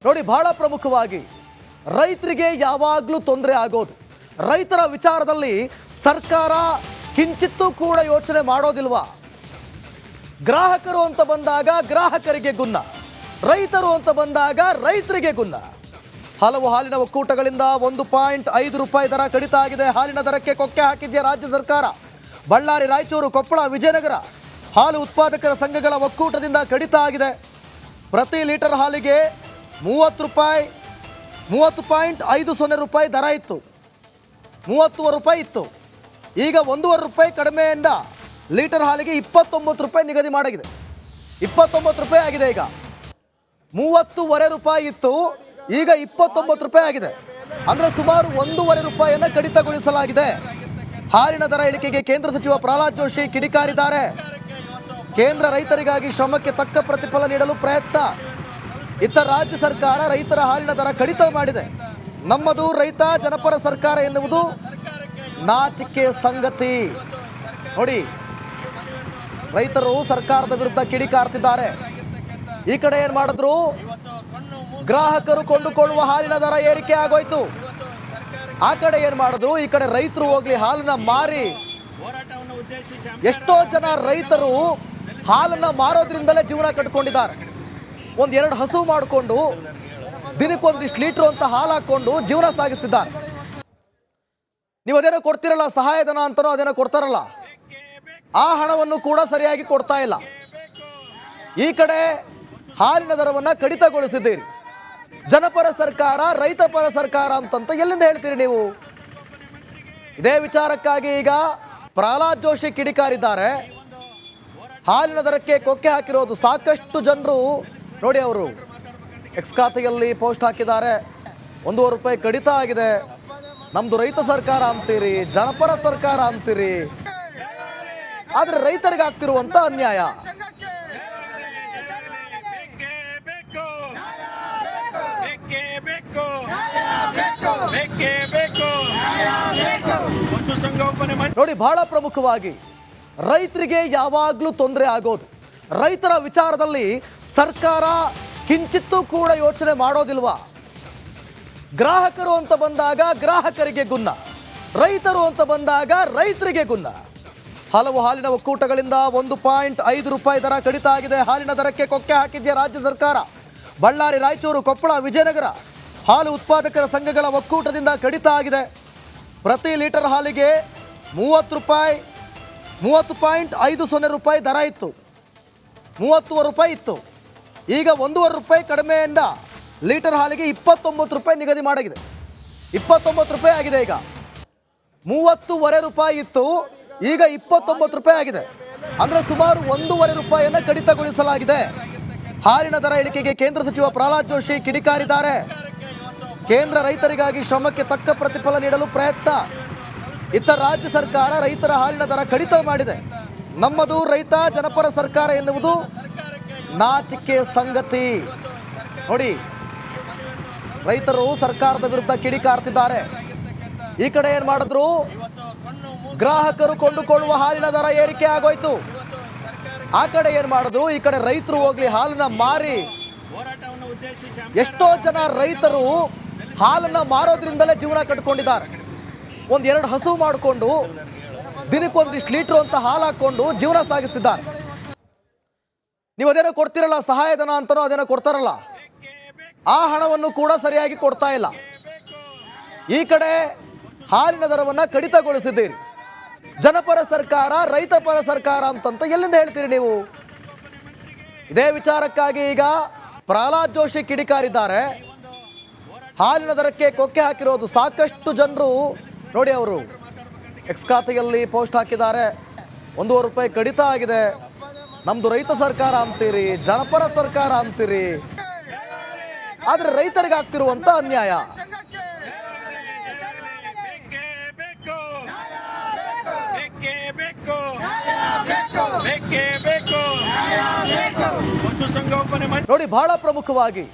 ನೋಡಿ ಬಹಳ ಪ್ರಮುಖವಾಗಿ ರೈತರಿಗೆ ಯಾವಾಗಲೂ ತೊಂದರೆ ಆಗೋದು. ರೈತರ ವಿಚಾರದಲ್ಲಿ ಸರ್ಕಾರ ಕಿಂಚಿತ್ತೂ ಕೂಡ ಯೋಚನೆ ಮಾಡೋದಿಲ್ವಾ? ಗ್ರಾಹಕರು ಅಂತ ಬಂದಾಗ ಗ್ರಾಹಕರಿಗೆ ಗುನ್ನ, ರೈತರು ಅಂತ ಬಂದಾಗ ರೈತರಿಗೆ ಗುನ್ನ. ಹಲವು ಹಾಲಿನ ಒಕ್ಕೂಟಗಳಿಂದ 1.5 ರೂಪಾಯಿ ದರ ಕಡಿತ ಆಗಿದೆ. ಹಾಲಿನ ದರಕ್ಕೆ ಕೊಕ್ಕೆ ಹಾಕಿದ್ಯಾ ರಾಜ್ಯ ಸರ್ಕಾರ. ಬಳ್ಳಾರಿ, ರಾಯಚೂರು, ಕೊಪ್ಪಳ, ವಿಜಯನಗರ ಹಾಲು ಉತ್ಪಾದಕರ ಸಂಘಗಳ ಒಕ್ಕೂಟದಿಂದ ಕಡಿತ ಆಗಿದೆ. ಪ್ರತಿ ಲೀಟರ್ ಹಾಲಿಗೆ 30.50 ರೂಪಾಯಿ ದರ ಇತ್ತು, 30 ರೂಪಾಯಿ ಇತ್ತು. ಈಗ 1.5 ರೂಪಾಯಿ ಕಡಿಮೆಯಿಂದ ಲೀಟರ್ ಹಾಲಿಗೆ 29 ರೂಪಾಯಿ ನಿಗದಿ ಮಾಡಾಗಿದೆ. 29 ರೂಪಾಯಿ ಆಗಿದೆ. ಈಗ 30.5 ರೂಪಾಯಿ ಇತ್ತು, ಈಗ 29 ರೂಪಾಯಿ ಆಗಿದೆ. ಅಂದರೆ ಸುಮಾರು 1.5 ರೂಪಾಯಿಯನ್ನು ಕಡಿತಗೊಳಿಸಲಾಗಿದೆ. ಹಾಲಿನ ದರ ಇಳಿಕೆಗೆ ಕೇಂದ್ರ ಸಚಿವ ಪ್ರಹ್ಲಾದ್ ಜೋಶಿ ಕಿಡಿಕಾರಿದ್ದಾರೆ. ಕೇಂದ್ರ ರೈತರಿಗಾಗಿ ಶ್ರಮಕ್ಕೆ ತಕ್ಕ ಪ್ರತಿಫಲ ನೀಡಲು ಪ್ರಯತ್ನ. ಇತ್ತ ರಾಜ್ಯ ಸರ್ಕಾರ ರೈತರ ಹಾಲಿನ ದರ ಕಡಿತ ಮಾಡಿದೆ. ನಮ್ಮದು ರೈತ ಜನಪರ ಸರ್ಕಾರ ಎನ್ನುವುದು ನಾಚಿಕೆ ಸಂಗತಿ. ನೋಡಿ, ರೈತರು ಸರ್ಕಾರದ ವಿರುದ್ಧ ಕಿಡಿಕಾರ್ತಿದ್ದಾರೆ. ಈ ಕಡೆ ಏನು ಮಾಡಿದ್ರು, ಗ್ರಾಹಕರು ಕೊಂಡುಕೊಳ್ಳುವ ಹಾಲಿನ ದರ ಏರಿಕೆ ಆಗೋಯ್ತು. ಆ ಕಡೆ ಏನು ಮಾಡಿದ್ರು, ಈ ಕಡೆ ರೈತರು ಹೋಗ್ಲಿ ಹಾಲನ್ನ ಮಾರಿ. ಎಷ್ಟೋ ಜನ ರೈತರು ಹಾಲನ್ನ ಮಾರೋದ್ರಿಂದಲೇ ಜೀವನ ಕಟ್ಕೊಂಡಿದ್ದಾರೆ. 1-2 ಹಸು ಮಾಡಿಕೊಂಡು ದಿನಕ್ಕೊಂದಿಷ್ಟು ಲೀಟ್ರು ಅಂತ ಹಾಲು ಹಾಕೊಂಡು ಜೀವನ ಸಾಗಿಸ್ತಿದ್ದಾರೆ. ನೀವು ಅದೇನೋ ಕೊಡ್ತಿರಲ್ಲ, ಸಹಾಯಧನ ಅಂತನೋ ಅದೇನೋ ಕೊಡ್ತಾರಲ್ಲ, ಆ ಹಣವನ್ನು ಕೂಡ ಸರಿಯಾಗಿ ಕೊಡ್ತಾ ಇಲ್ಲ. ಈ ಕಡೆ ಹಾಲಿನ ದರವನ್ನು ಕಡಿತಗೊಳಿಸಿದ್ದೀರಿ. ಜನಪರ ಸರ್ಕಾರ, ರೈತ ಪರ ಸರ್ಕಾರ ಅಂತಂತ ಎಲ್ಲಿಂದ ಹೇಳ್ತೀರಿ ನೀವು? ಇದೇ ವಿಚಾರಕ್ಕಾಗಿ ಈಗ ಪ್ರಹ್ಲಾದ್ ಜೋಶಿ ಕಿಡಿಕಾರಿದ್ದಾರೆ. ಹಾಲಿನ ದರಕ್ಕೆ ಕೊಕ್ಕೆ ಹಾಕಿರೋದು ಸಾಕಷ್ಟು ಜನರು ನೋಡಿ, ಅವರು ಎಕ್ಸ್ ಖಾತೆಯಲ್ಲಿ ಪೋಸ್ಟ್ ಹಾಕಿದ್ದಾರೆ. 1.5 ರೂಪಾಯಿ ಕಡಿತ ಆಗಿದೆ. ನಮ್ದು ರೈತ ಸರ್ಕಾರ ಅಂತೀರಿ, ಜನಪರ ಸರ್ಕಾರ ಅಂತೀರಿ, ಆದರೆ ರೈತರಿಗೆ ಆಗ್ತಿರುವಂತ ಅನ್ಯಾಯ. ನೋಡಿ, ಬಹಳ ಪ್ರಮುಖವಾಗಿ ರೈತರಿಗೆ ಯಾವಾಗಲೂ ತೊಂದರೆ ಆಗೋದು. ರೈತರ ವಿಚಾರದಲ್ಲಿ ಸರ್ಕಾರ ಕಿಂಚಿತ್ತೂ ಕೂಡ ಯೋಚನೆ ಮಾಡೋದಿಲ್ವಾ? ಗ್ರಾಹಕರು ಅಂತ ಬಂದಾಗ ಗ್ರಾಹಕರಿಗೆ ಗುನ್ನ, ರೈತರು ಅಂತ ಬಂದಾಗ ರೈತರಿಗೆ ಗುನ್ನ. ಹಲವು ಹಾಲಿನ ಒಕ್ಕೂಟಗಳಿಂದ 1.5 ರೂಪಾಯಿ ದರ ಕಡಿತ ಆಗಿದೆ. ಹಾಲಿನ ದರಕ್ಕೆ ಕೊಕ್ಕೆ ಹಾಕಿದ್ಯಾ ರಾಜ್ಯ ಸರ್ಕಾರ. ಬಳ್ಳಾರಿ, ರಾಯಚೂರು, ಕೊಪ್ಪಳ, ವಿಜಯನಗರ ಹಾಲು ಉತ್ಪಾದಕರ ಸಂಘಗಳ ಒಕ್ಕೂಟದಿಂದ ಕಡಿತ ಆಗಿದೆ. ಪ್ರತಿ ಲೀಟರ್ ಹಾಲಿಗೆ 30.50 ರೂಪಾಯಿ ದರ ಇತ್ತು, 30 ರೂಪಾಯಿ ಇತ್ತು. ಈಗ 1.5 ರೂಪಾಯಿ ಕಡಿಮೆಯಿಂದ ಲೀಟರ್ ಹಾಲಿಗೆ 29 ರೂಪಾಯಿ ನಿಗದಿ ಮಾಡಾಗಿದೆ. 29 ರೂಪಾಯಿ ಆಗಿದೆ. ಈಗ 30.5 ರೂಪಾಯಿ ಇತ್ತು, ಈಗ 29 ರೂಪಾಯಿ ಆಗಿದೆ. ಅಂದರೆ ಸುಮಾರು 1.5 ರೂಪಾಯಿಯನ್ನು ಕಡಿತಗೊಳಿಸಲಾಗಿದೆ. ಹಾಲಿನ ದರ ಇಳಿಕೆಗೆ ಕೇಂದ್ರ ಸಚಿವ ಪ್ರಹ್ಲಾದ್ ಜೋಶಿ ಕಿಡಿಕಾರಿದ್ದಾರೆ. ಕೇಂದ್ರ ರೈತರಿಗಾಗಿ ಶ್ರಮಕ್ಕೆ ತಕ್ಕ ಪ್ರತಿಫಲ ನೀಡಲು ಪ್ರಯತ್ನ. ಇತ್ತ ರಾಜ್ಯ ಸರ್ಕಾರ ರೈತರ ಹಾಲಿನ ದರ ಕಡಿತ ಮಾಡಿದೆ. ನಮ್ಮದು ರೈತ ಜನಪರ ಸರ್ಕಾರ ಎನ್ನುವುದು ನಾಚಿಕೆ ಸಂಗತಿ. ನೋಡಿ, ರೈತರು ಸರ್ಕಾರದ ವಿರುದ್ಧ ಕಿಡಿಕಾರ್ತಿದ್ದಾರೆ. ಈ ಕಡೆ ಏನು ಮಾಡಿದ್ರು, ಗ್ರಾಹಕರು ಕೊಂಡುಕೊಳ್ಳುವ ಹಾಲಿನ ದರ ಏರಿಕೆ ಆಗೋಯ್ತು. ಆ ಕಡೆ ಏನು ಮಾಡಿದ್ರು, ಈ ಕಡೆ ರೈತರು ಹೋಗ್ಲಿ ಹಾಲನ್ನ ಮಾರಿ. ಎಷ್ಟೋ ಜನ ರೈತರು ಹಾಲನ್ನ ಮಾರೋದ್ರಿಂದಲೇ ಜೀವನ ಕಟ್ಕೊಂಡಿದ್ದಾರೆ. 1-2 ಹಸು ಮಾಡಿಕೊಂಡು ದಿನಕ್ಕೊಂದಿಷ್ಟು ಲೀಟ್ರು ಅಂತ ಹಾಲು ಹಾಕೊಂಡು ಜೀವನ ಸಾಗಿಸ್ತಿದ್ದಾರೆ. ನೀವು ಅದೇನೋ ಕೊಡ್ತಿರಲ್ಲ, ಸಹಾಯಧನ ಅಂತನೋ ಅದೇನೋ ಕೊಡ್ತಾರಲ್ಲ, ಆ ಹಣವನ್ನು ಕೂಡ ಸರಿಯಾಗಿ ಕೊಡ್ತಾ ಇಲ್ಲ. ಈ ಕಡೆ ಹಾಲಿನ ದರವನ್ನು ಕಡಿತಗೊಳಿಸಿದ್ದೀರಿ. ಜನಪರ ಸರ್ಕಾರ, ರೈತ ಪರ ಸರ್ಕಾರ ಅಂತಂತ ಎಲ್ಲಿಂದ ಹೇಳ್ತೀರಿ ನೀವು? ಇದೇ ವಿಚಾರಕ್ಕಾಗಿ ಈಗ ಪ್ರಹ್ಲಾದ್ ಜೋಶಿ ಕಿಡಿಕಾರಿದ್ದಾರೆ. ಹಾಲಿನ ದರಕ್ಕೆ ಕೊಕ್ಕೆ ಹಾಕಿರೋದು ಸಾಕಷ್ಟು ಜನರು ನೋಡಿ, ಅವರು ಎಕ್ಸ್ ಖಾತೆಯಲ್ಲಿ ಪೋಸ್ಟ್ ಹಾಕಿದ್ದಾರೆ. 1.5 ರೂಪಾಯಿ ಕಡಿತ ಆಗಿದೆ. ನಮ್ದು ರೈತ ಸರ್ಕಾರ ಅಂತೀರಿ, ಜನಪರ ಸರ್ಕಾರ ಅಂತೀರಿ, ಆದರೆ ರೈತರಿಗೆ ಆಗ್ತಿರುವಂತ ಅನ್ಯಾಯ. ನೋಡಿ, ಬಹಳ ಪ್ರಮುಖವಾಗಿ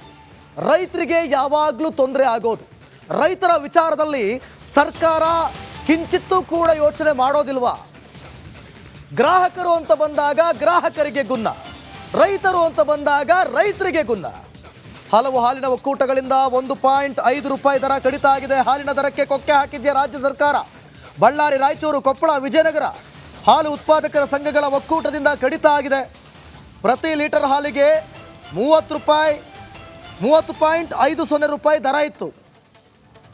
ರೈತರಿಗೆ ಯಾವಾಗಲೂ ತೊಂದರೆ ಆಗೋದು. ರೈತರ ವಿಚಾರದಲ್ಲಿ ಸರ್ಕಾರ ಕಿಂಚಿತ್ತೂ ಕೂಡ ಯೋಚನೆ ಮಾಡೋದಿಲ್ವಾ? ಗ್ರಾಹಕರು ಅಂತ ಬಂದಾಗ ಗ್ರಾಹಕರಿಗೆ ಗುನ್ನ, ರೈತರು ಅಂತ ಬಂದಾಗ ರೈತರಿಗೆ ಗುನ್ನ. ಹಲವು ಹಾಲಿನ ಒಕ್ಕೂಟಗಳಿಂದ 1.5 ರೂಪಾಯಿ ದರ ಕಡಿತ ಆಗಿದೆ. ಹಾಲಿನ ದರಕ್ಕೆ ಕೊಕ್ಕೆ ಹಾಕಿದ್ಯಾ ರಾಜ್ಯ ಸರ್ಕಾರ. ಬಳ್ಳಾರಿ, ರಾಯಚೂರು, ಕೊಪ್ಪಳ, ವಿಜಯನಗರ ಹಾಲು ಉತ್ಪಾದಕರ ಸಂಘಗಳ ಒಕ್ಕೂಟದಿಂದ ಕಡಿತ ಆಗಿದೆ. ಪ್ರತಿ ಲೀಟರ್ ಹಾಲಿಗೆ 30.50 ರೂಪಾಯಿ ದರ ಇತ್ತು.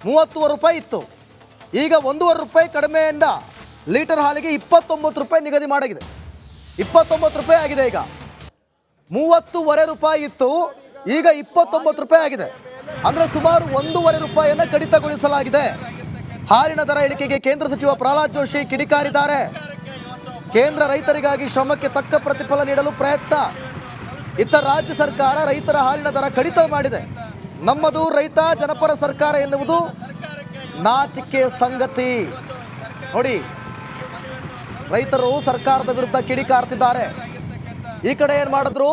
30 ರೂಪಾಯಿ ಇತ್ತು. ಈಗ 1.5 ರೂಪಾಯಿ ಕಡಿಮೆಯಿಂದ ಲೀಟರ್ ಹಾಲಿಗೆ 29 ರೂಪಾಯಿ ನಿಗದಿ ಮಾಡಾಗಿದೆ. 29 ರೂಪಾಯಿ ಆಗಿದೆ. ಈಗ 30.5 ರೂಪಾಯಿ ಇತ್ತು, ಈಗ 29 ರೂಪಾಯಿ ಆಗಿದೆ. ಅಂದರೆ ಸುಮಾರು 1.5 ರೂಪಾಯಿಯನ್ನು ಕಡಿತಗೊಳಿಸಲಾಗಿದೆ. ಹಾಲಿನ ದರ ಇಳಿಕೆಗೆ ಕೇಂದ್ರ ಸಚಿವ ಪ್ರಹ್ಲಾದ್ ಜೋಶಿ ಕಿಡಿಕಾರಿದ್ದಾರೆ. ಕೇಂದ್ರ ರೈತರಿಗಾಗಿ ಶ್ರಮಕ್ಕೆ ತಕ್ಕ ಪ್ರತಿಫಲ ನೀಡಲು ಪ್ರಯತ್ನ. ಇತ್ತ ರಾಜ್ಯ ಸರ್ಕಾರ ರೈತರ ಹಾಲಿನ ದರ ಕಡಿತ ಮಾಡಿದೆ. ನಮ್ಮದು ರೈತ ಜನಪರ ಸರ್ಕಾರ ಎನ್ನುವುದು ನಾಚಿಕೆ ಸಂಗತಿ. ನೋಡಿ, ರೈತರು ಸರ್ಕಾರದ ವಿರುದ್ಧ ಕಿಡಿಕಾರ್ತಿದ್ದಾರೆ. ಈ ಕಡೆ ಏನು ಮಾಡಿದ್ರು,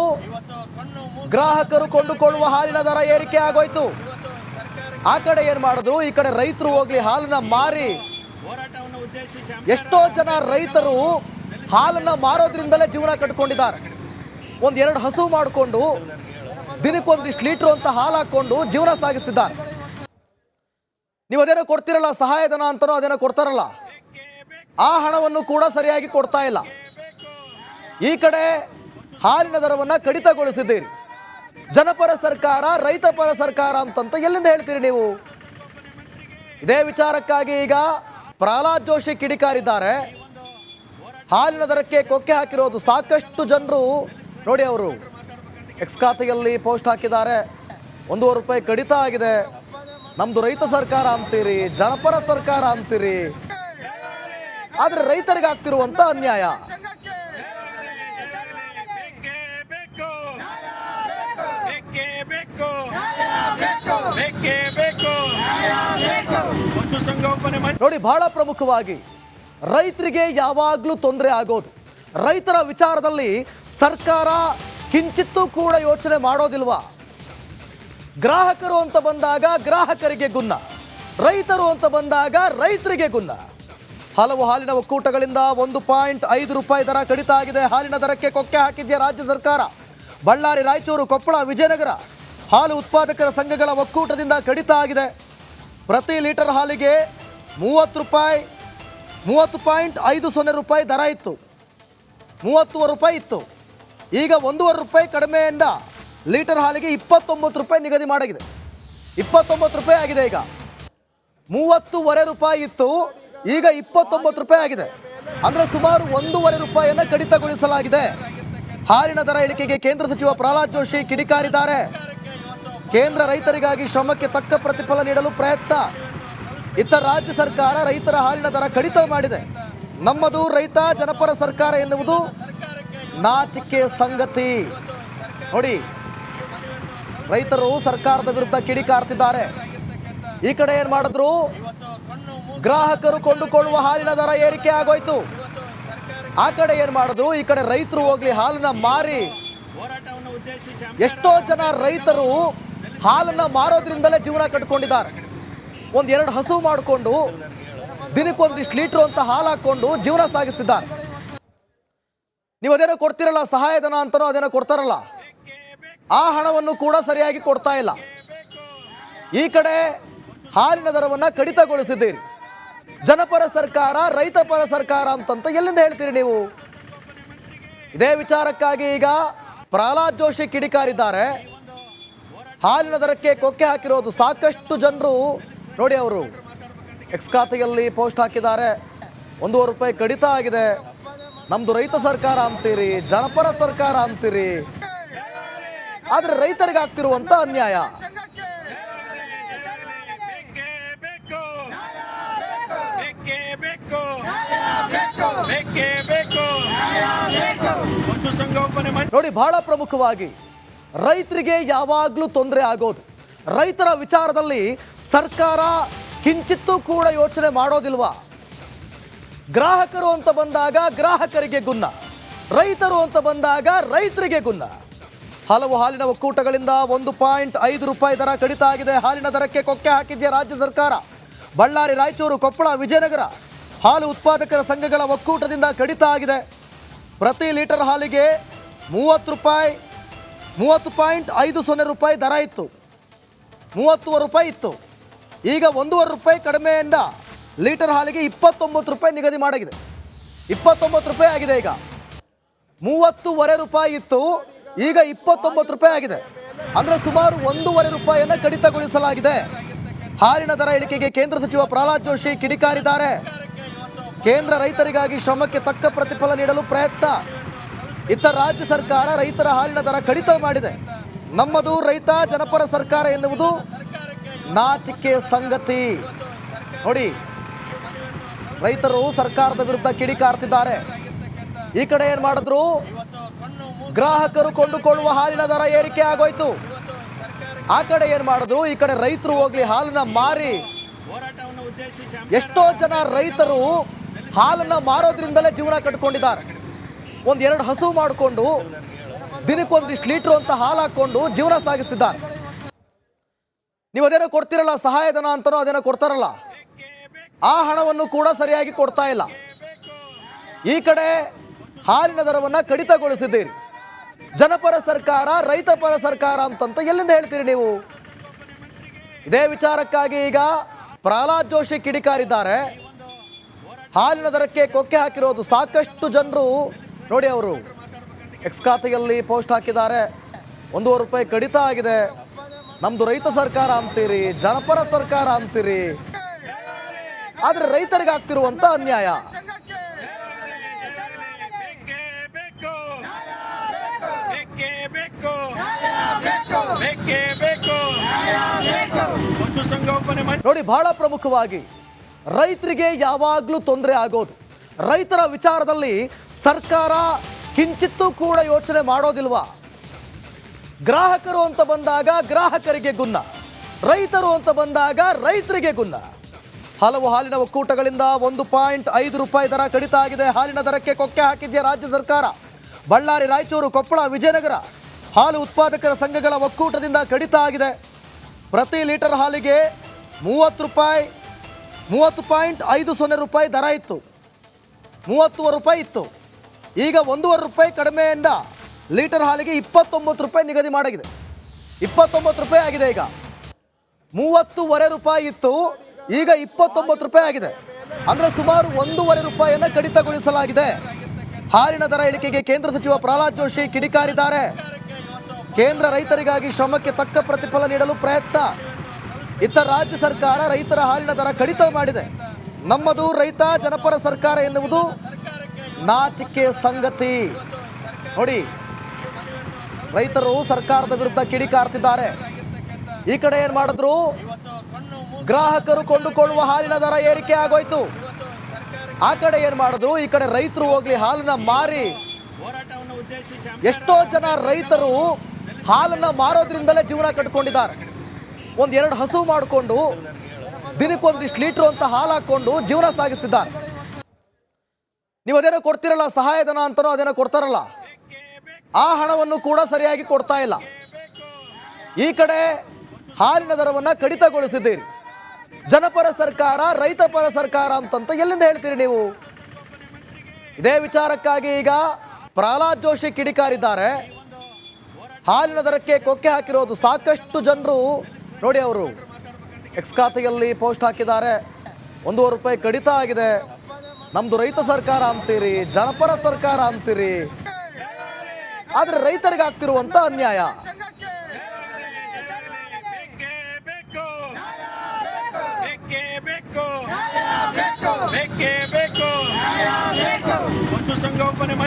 ಗ್ರಾಹಕರು ಕೊಂಡುಕೊಳ್ಳುವ ಹಾಲಿನ ದರ ಏರಿಕೆ ಆಗೋಯ್ತು. ಆ ಕಡೆ ಏನು ಮಾಡಿದ್ರು, ಈ ಕಡೆ ರೈತರು ಹೋಗ್ಲಿ ಹಾಲನ್ನ ಮಾರಿ. ಎಷ್ಟೋ ಜನ ರೈತರು ಹಾಲನ್ನ ಮಾರೋದ್ರಿಂದಲೇ ಜೀವನ ಕಟ್ಕೊಂಡಿದ್ದಾರೆ. 1-2 ಹಸು ಮಾಡಿಕೊಂಡು ದಿನಕ್ಕೊಂದಿಷ್ಟು ಲೀಟ್ರು ಅಂತ ಹಾಲು ಹಾಕೊಂಡು ಜೀವನ ಸಾಗಿಸ್ತಿದ್ದಾರೆ. ನೀವು ಅದೇನೋ ಕೊಡ್ತಿರಲ್ಲ, ಸಹಾಯಧನ ಅಂತನೋ ಅದೇನೋ ಕೊಡ್ತಾರಲ್ಲ, ಆ ಹಣವನ್ನು ಕೂಡ ಸರಿಯಾಗಿ ಕೊಡ್ತಾ ಇಲ್ಲ. ಈ ಕಡೆ ಹಾಲಿನ ದರವನ್ನು ಕಡಿತಗೊಳಿಸಿದ್ದೀರಿ. ಜನಪರ ಸರ್ಕಾರ, ರೈತ ಪರ ಸರ್ಕಾರ ಅಂತಂತ ಎಲ್ಲಿಂದ ಹೇಳ್ತೀರಿ ನೀವು? ಇದೇ ವಿಚಾರಕ್ಕಾಗಿ ಈಗ ಪ್ರಹ್ಲಾದ್ ಜೋಶಿ ಕಿಡಿಕಾರಿದ್ದಾರೆ. ಹಾಲಿನ ದರಕ್ಕೆ ಕೊಕ್ಕೆ ಹಾಕಿರೋದು ಸಾಕಷ್ಟು ಜನರು ನೋಡಿ, ಅವರು ಎಕ್ಸ್ ಖಾತೆಯಲ್ಲಿ ಪೋಸ್ಟ್ ಹಾಕಿದ್ದಾರೆ. 1.5 ರೂಪಾಯಿ ಕಡಿತ ಆಗಿದೆ. ನಮ್ದು ರೈತ ಸರ್ಕಾರ ಅಂತೀರಿ, ಜನಪರ ಸರ್ಕಾರ ಅಂತೀರಿ, ಆದರೆ ರೈತರಿಗೆ ಆಗ್ತಿರುವಂತ ಅನ್ಯಾಯ. ನೋಡಿ, ಬಹಳ ಪ್ರಮುಖವಾಗಿ ರೈತರಿಗೆ ಯಾವಾಗಲೂ ತೊಂದರೆ ಆಗೋದು. ರೈತರ ವಿಚಾರದಲ್ಲಿ ಸರ್ಕಾರ ಕಿಂಚಿತ್ತೂ ಕೂಡ ಯೋಚನೆ ಮಾಡೋದಿಲ್ವಾ? ಗ್ರಾಹಕರು ಅಂತ ಬಂದಾಗ ಗ್ರಾಹಕರಿಗೆ ಗುನ್ನ, ರೈತರು ಅಂತ ಬಂದಾಗ ರೈತರಿಗೆ ಗುನ್ನ. ಹಲವು ಹಾಲಿನ ಒಕ್ಕೂಟಗಳಿಂದ 1.5 ರೂಪಾಯಿ ದರ ಕಡಿತ ಆಗಿದೆ. ಹಾಲಿನ ದರಕ್ಕೆ ಕೊಕ್ಕೆ ಹಾಕಿದ್ಯಾ ರಾಜ್ಯ ಸರ್ಕಾರ. ಬಳ್ಳಾರಿ, ರಾಯಚೂರು, ಕೊಪ್ಪಳ, ವಿಜಯನಗರ ಹಾಲು ಉತ್ಪಾದಕರ ಸಂಘಗಳ ಒಕ್ಕೂಟದಿಂದ ಕಡಿತ ಆಗಿದೆ. ಪ್ರತಿ ಲೀಟರ್ ಹಾಲಿಗೆ 30.50 ರೂಪಾಯಿ ದರ ಇತ್ತು. 30 ರೂಪಾಯಿ ಇತ್ತು. ಈಗ 1.5 ರೂಪಾಯಿ ಕಡಿಮೆಯಿಂದ ಲೀಟರ್ ಹಾಲಿಗೆ 29 ರೂಪಾಯಿ ನಿಗದಿ ಮಾಡಾಗಿದೆ. 29 ರೂಪಾಯಿ ಆಗಿದೆ. ಈಗ 30.5 ರೂಪಾಯಿ ಇತ್ತು, ಈಗ 29 ರೂಪಾಯಿ ಆಗಿದೆ. ಅಂದರೆ ಸುಮಾರು 1.5 ರೂಪಾಯಿಯನ್ನು ಕಡಿತಗೊಳಿಸಲಾಗಿದೆ. ಹಾಲಿನ ದರ ಇಳಿಕೆಗೆ ಕೇಂದ್ರ ಸಚಿವ ಪ್ರಹ್ಲಾದ್ ಜೋಶಿ ಕಿಡಿಕಾರಿದ್ದಾರೆ. ಕೇಂದ್ರ ರೈತರಿಗಾಗಿ ಶ್ರಮಕ್ಕೆ ತಕ್ಕ ಪ್ರತಿಫಲ ನೀಡಲು ಪ್ರಯತ್ನ. ಇತ್ತ ರಾಜ್ಯ ಸರ್ಕಾರ ರೈತರ ಹಾಲಿನ ದರ ಕಡಿತ ಮಾಡಿದೆ. ನಮ್ಮದು ರೈತ ಜನಪರ ಸರ್ಕಾರ ಎನ್ನುವುದು ನಾಚಿಕೆ ಸಂಗತಿ. ನೋಡಿ, ರೈತರು ಸರ್ಕಾರದ ವಿರುದ್ಧ ಕಿಡಿಕಾರ್ತಿದ್ದಾರೆ. ಈ ಕಡೆ ಏನು ಮಾಡಿದ್ರು, ಗ್ರಾಹಕರು ಕೊಂಡುಕೊಳ್ಳುವ ಹಾಲಿನ ದರ ಏರಿಕೆ ಆಗೋಯ್ತು. ಆ ಕಡೆ ಏನು ಮಾಡಿದ್ರು, ಈ ಕಡೆ ರೈತರು ಹೋಗ್ಲಿ ಹಾಲನ್ನ ಮಾರಿ. ಎಷ್ಟೋ ಜನ ರೈತರು ಹಾಲನ್ನ ಮಾರೋದ್ರಿಂದಲೇ ಜೀವನ ಕಟ್ಕೊಂಡಿದ್ದಾರೆ. 1-2 ಹಸು ಮಾಡಿಕೊಂಡು ದಿನಕ್ಕೊಂದಿಷ್ಟು ಲೀಟ್ರು ಅಂತ ಹಾಲು ಹಾಕೊಂಡು ಜೀವನ ಸಾಗಿಸ್ತಿದ್ದಾರೆ. ನೀವು ಅದೇನೋ ಕೊಡ್ತಿರಲ್ಲ, ಸಹಾಯಧನ ಅಂತನೋ ಅದೇನೋ ಕೊಡ್ತಾರಲ್ಲ, ಆ ಹಣವನ್ನು ಕೂಡ ಸರಿಯಾಗಿ ಕೊಡ್ತಾ ಇಲ್ಲ. ಈ ಕಡೆ ಹಾಲಿನ ದರವನ್ನು ಕಡಿತಗೊಳಿಸಿದ್ದೀರಿ. ಜನಪರ ಸರ್ಕಾರ, ರೈತ ಪರ ಸರ್ಕಾರ ಅಂತಂತ ಎಲ್ಲಿಂದ ಹೇಳ್ತೀರಿ ನೀವು? ಇದೇ ವಿಚಾರಕ್ಕಾಗಿ ಈಗ ಪ್ರಹ್ಲಾದ್ ಜೋಶಿ ಕಿಡಿಕಾರಿದ್ದಾರೆ. ಹಾಲಿನ ದರಕ್ಕೆ ಕೊಕ್ಕೆ ಹಾಕಿರೋದು ಸಾಕಷ್ಟು ಜನರು ನೋಡಿ, ಅವರು ಎಕ್ಸ್ ಖಾತೆಯಲ್ಲಿ ಪೋಸ್ಟ್ ಹಾಕಿದ್ದಾರೆ. 1.5 ರೂಪಾಯಿ ಕಡಿತ ಆಗಿದೆ. ನಮ್ದು ರೈತ ಸರ್ಕಾರ ಅಂತೀರಿ, ಜನಪರ ಸರ್ಕಾರ ಅಂತೀರಿ, ಆದರೆ ರೈತರಿಗೆ ಆಗ್ತಿರುವಂತ ಅನ್ಯಾಯ. ನೋಡಿ, ಬಹಳ ಪ್ರಮುಖವಾಗಿ ರೈತರಿಗೆ ಯಾವಾಗಲೂ ತೊಂದರೆ ಆಗೋದು. ರೈತರ ವಿಚಾರದಲ್ಲಿ ಸರ್ಕಾರ ಕಿಂಚಿತ್ತೂ ಕೂಡ ಯೋಚನೆ ಮಾಡೋದಿಲ್ವಾ? ಗ್ರಾಹಕರು ಅಂತ ಬಂದಾಗ ಗ್ರಾಹಕರಿಗೆ ಗುನ್ನ, ರೈತರು ಅಂತ ಬಂದಾಗ ರೈತರಿಗೆ ಗುನ್ನ. ಹಲವು ಹಾಲಿನ ಒಕ್ಕೂಟಗಳಿಂದ 1.5 ರೂಪಾಯಿ ದರ ಕಡಿತ ಆಗಿದೆ. ಹಾಲಿನ ದರಕ್ಕೆ ಕೊಕ್ಕೆ ಹಾಕಿದ್ಯಾ ರಾಜ್ಯ ಸರ್ಕಾರ. ಬಳ್ಳಾರಿ, ರಾಯಚೂರು, ಕೊಪ್ಪಳ, ವಿಜಯನಗರ ಹಾಲು ಉತ್ಪಾದಕರ ಸಂಘಗಳ ಒಕ್ಕೂಟದಿಂದ ಕಡಿತ ಆಗಿದೆ. ಪ್ರತಿ ಲೀಟರ್ ಹಾಲಿಗೆ 30.50 ರೂಪಾಯಿ ದರ ಇತ್ತು, 30 ರೂಪಾಯಿ ಇತ್ತು. ಈಗ 1.5 ರೂಪಾಯಿ ಕಡಿಮೆಯಿಂದ ಲೀಟರ್ ಹಾಲಿಗೆ 29 ರೂಪಾಯಿ ನಿಗದಿ ಮಾಡಾಗಿದೆ. 29 ರೂಪಾಯಿ ಆಗಿದೆ. ಈಗ 30.5 ರೂಪಾಯಿ ಇತ್ತು, ಈಗ 29 ರೂಪಾಯಿ ಆಗಿದೆ. ಅಂದರೆ ಸುಮಾರು 1.5 ರೂಪಾಯಿಯನ್ನು ಕಡಿತಗೊಳಿಸಲಾಗಿದೆ. ಹಾಲಿನ ದರ ಇಳಿಕೆಗೆ ಕೇಂದ್ರ ಸಚಿವ ಪ್ರಹ್ಲಾದ್ ಜೋಶಿ ಕಿಡಿಕಾರಿದ್ದಾರೆ. ಕೇಂದ್ರ ರೈತರಿಗಾಗಿ ಶ್ರಮಕ್ಕೆ ತಕ್ಕ ಪ್ರತಿಫಲ ನೀಡಲು ಪ್ರಯತ್ನ. ಇತ್ತ ರಾಜ್ಯ ಸರ್ಕಾರ ರೈತರ ಹಾಲಿನ ದರ ಕಡಿತ ಮಾಡಿದೆ. ನಮ್ಮದು ರೈತ ಜನಪರ ಸರ್ಕಾರ ಎನ್ನುವುದು ನಾಚಿಕೆ ಸಂಗತಿ. ನೋಡಿ, ರೈತರು ಸರ್ಕಾರದ ವಿರುದ್ಧ ಕಿಡಿಕಾರ್ತಿದ್ದಾರೆ. ಈ ಕಡೆ ಏನು ಮಾಡಿದ್ರು, ಗ್ರಾಹಕರು ಕೊಂಡುಕೊಳ್ಳುವ ಹಾಲಿನ ದರ ಏರಿಕೆ ಆಗೋಯ್ತು. ಆ ಕಡೆ ಏನು ಮಾಡಿದ್ರು, ಈ ಕಡೆ ರೈತರು ಹೋಗ್ಲಿ ಹಾಲನ್ನ ಮಾರಿ. ಎಷ್ಟೋ ಜನ ರೈತರು ಹಾಲನ್ನ ಮಾರೋದ್ರಿಂದಲೇ ಜೀವನ ಕಟ್ಕೊಂಡಿದ್ದಾರೆ. 1-2 ಹಸು ಮಾಡಿಕೊಂಡು ದಿನಕ್ಕೊಂದಿಷ್ಟು ಲೀಟ್ರು ಅಂತ ಹಾಲು ಹಾಕೊಂಡು ಜೀವನ ಸಾಗಿಸ್ತಿದ್ದಾರೆ. ನೀವು ಅದೇನೋ ಕೊಡ್ತಿರಲ್ಲ, ಸಹಾಯಧನ ಅಂತನೋ ಅದೇನೋ ಕೊಡ್ತಾರಲ್ಲ, ಆ ಹಣವನ್ನು ಕೂಡ ಸರಿಯಾಗಿ ಕೊಡ್ತಾ ಇಲ್ಲ. ಈ ಕಡೆ ಹಾಲಿನ ದರವನ್ನು ಕಡಿತಗೊಳಿಸಿದ್ದೀರಿ. ಜನಪರ ಸರ್ಕಾರ, ರೈತ ಪರ ಸರ್ಕಾರ ಅಂತಂತ ಎಲ್ಲಿಂದ ಹೇಳ್ತೀರಿ ನೀವು? ಇದೇ ವಿಚಾರಕ್ಕಾಗಿ ಈಗ ಪ್ರಹ್ಲಾದ್ ಜೋಶಿ ಕಿಡಿಕಾರಿದ್ದಾರೆ. ಹಾಲಿನ ದರಕ್ಕೆ ಕೊಕ್ಕೆ ಹಾಕಿರೋದು ಸಾಕಷ್ಟು ಜನರು ನೋಡಿ, ಅವರು ಎಕ್ಸ್ ಖಾತೆಯಲ್ಲಿ ಪೋಸ್ಟ್ ಹಾಕಿದ್ದಾರೆ. 1.5 ರೂಪಾಯಿ ಕಡಿತ ಆಗಿದೆ. ನಮ್ದು ರೈತ ಸರ್ಕಾರ ಅಂತೀರಿ, ಜನಪರ ಸರ್ಕಾರ ಅಂತೀರಿ, ಆದರೆ ರೈತರಿಗೆ ಆಗ್ತಿರುವಂತ ಅನ್ಯಾಯ. ನೋಡಿ, ಬಹಳ ಪ್ರಮುಖವಾಗಿ ರೈತರಿಗೆ ಯಾವಾಗಲೂ ತೊಂದರೆ ಆಗೋದು. ರೈತರ ವಿಚಾರದಲ್ಲಿ ಸರ್ಕಾರ ಕಿಂಚಿತ್ತೂ ಕೂಡ ಯೋಚನೆ ಮಾಡೋದಿಲ್ವಾ? ಗ್ರಾಹಕರು ಅಂತ ಬಂದಾಗ ಗ್ರಾಹಕರಿಗೆ ಗುನ್ನ, ರೈತರು ಅಂತ ಬಂದಾಗ ರೈತರಿಗೆ ಗುನ್ನ. ಹಲವು ಹಾಲಿನ ಒಕ್ಕೂಟಗಳಿಂದ 1.5 ರೂಪಾಯಿ ದರ ಕಡಿತ ಆಗಿದೆ. ಹಾಲಿನ ದರಕ್ಕೆ ಕೊಕ್ಕೆ ಹಾಕಿದ್ಯಾ ರಾಜ್ಯ ಸರ್ಕಾರ. ಬಳ್ಳಾರಿ, ರಾಯಚೂರು, ಕೊಪ್ಪಳ, ವಿಜಯನಗರ ಹಾಲು ಉತ್ಪಾದಕರ ಸಂಘಗಳ ಒಕ್ಕೂಟದಿಂದ ಕಡಿತ ಆಗಿದೆ. ಪ್ರತಿ ಲೀಟರ್ ಹಾಲಿಗೆ 30.50 ರೂಪಾಯಿ ದರ ಇತ್ತು, 30 ರೂಪಾಯಿ ಇತ್ತು. ಈಗ 1.5 ರೂಪಾಯಿ ಕಡಿಮೆಯಿಂದ ಲೀಟರ್ ಹಾಲಿಗೆ 29 ರೂಪಾಯಿ ನಿಗದಿ ಮಾಡಾಗಿದೆ. 29 ರೂಪಾಯಿ ಆಗಿದೆ. ಈಗ 30.5 ರೂಪಾಯಿ ಇತ್ತು, ಈಗ 29 ರೂಪಾಯಿ ಆಗಿದೆ. ಅಂದರೆ ಸುಮಾರು 1.5 ರೂಪಾಯಿಯನ್ನು ಕಡಿತಗೊಳಿಸಲಾಗಿದೆ. ಹಾಲಿನ ದರ ಇಳಿಕೆಗೆ ಕೇಂದ್ರ ಸಚಿವ ಪ್ರಹ್ಲಾದ್ ಜೋಶಿ ಕಿಡಿಕಾರಿದ್ದಾರೆ. ಕೇಂದ್ರ ರೈತರಿಗಾಗಿ ಶ್ರಮಕ್ಕೆ ತಕ್ಕ ಪ್ರತಿಫಲ ನೀಡಲು ಪ್ರಯತ್ನ. ಇತ್ತ ರಾಜ್ಯ ಸರ್ಕಾರ ರೈತರ ಹಾಲಿನ ದರ ಕಡಿತ ಮಾಡಿದೆ. ನಮ್ಮದು ರೈತ ಜನಪರ ಸರ್ಕಾರ ಎನ್ನುವುದು ನಾಚಿಕೆ ಸಂಗತಿ. ನೋಡಿ, ರೈತರು ಸರ್ಕಾರದ ವಿರುದ್ಧ ಕಿಡಿಕಾರ್ತಿದ್ದಾರೆ. ಈ ಕಡೆ ಏನು ಮಾಡಿದ್ರು, ಗ್ರಾಹಕರು ಕೊಂಡುಕೊಳ್ಳುವ ಹಾಲಿನ ದರ ಏರಿಕೆ ಆಗೋಯ್ತು. ಆ ಕಡೆ ಏನು ಮಾಡಿದ್ರು, ಈ ಕಡೆ ರೈತರು ಹೋಗ್ಲಿ ಹಾಲನ್ನ ಮಾರಿ. ಎಷ್ಟೋ ಜನ ರೈತರು ಹಾಲನ್ನ ಮಾರೋದ್ರಿಂದಲೇ ಜೀವನ ಕಟ್ಕೊಂಡಿದ್ದಾರೆ. 1-2 ಹಸು ಮಾಡಿಕೊಂಡು ದಿನಕ್ಕೊಂದಿಷ್ಟು ಲೀಟ್ರು ಅಂತ ಹಾಲು ಹಾಕೊಂಡು ಜೀವನ ಸಾಗಿಸ್ತಿದ್ದಾರೆ. ನೀವು ಅದೇನೋ ಕೊಡ್ತಿರಲ್ಲ, ಸಹಾಯಧನ ಅಂತನೋ ಅದೇನೋ ಕೊಡ್ತಾರಲ್ಲ, ಆ ಹಣವನ್ನು ಕೂಡ ಸರಿಯಾಗಿ ಕೊಡ್ತಾ ಇಲ್ಲ. ಈ ಕಡೆ ಹಾಲಿನ ದರವನ್ನು ಕಡಿತಗೊಳಿಸಿದ್ದೀರಿ. ಜನಪರ ಸರ್ಕಾರ, ರೈತ ಪರ ಸರ್ಕಾರ ಅಂತಂತ ಎಲ್ಲಿಂದ ಹೇಳ್ತೀರಿ ನೀವು? ಇದೇ ವಿಚಾರಕ್ಕಾಗಿ ಈಗ ಪ್ರಹ್ಲಾದ್ ಜೋಶಿ ಕಿಡಿಕಾರಿದ್ದಾರೆ. ಹಾಲಿನ ದರಕ್ಕೆ ಕೊಕ್ಕೆ ಹಾಕಿರೋದು ಸಾಕಷ್ಟು ಜನರು ನೋಡಿ, ಅವರು ಎಕ್ಸ್ ಖಾತೆಯಲ್ಲಿ ಪೋಸ್ಟ್ ಹಾಕಿದ್ದಾರೆ. 1.5 ರೂಪಾಯಿ ಕಡಿತ ಆಗಿದೆ. ನಮ್ದು ರೈತ ಸರ್ಕಾರ ಅಂತೀರಿ, ಜನಪರ ಸರ್ಕಾರ ಅಂತೀರಿ, ಆದರೆ ರೈತರಿಗೆ ಆಗ್ತಿರುವಂತ ಅನ್ಯಾಯ. ಪಶುಸಂಗೋಪನೆ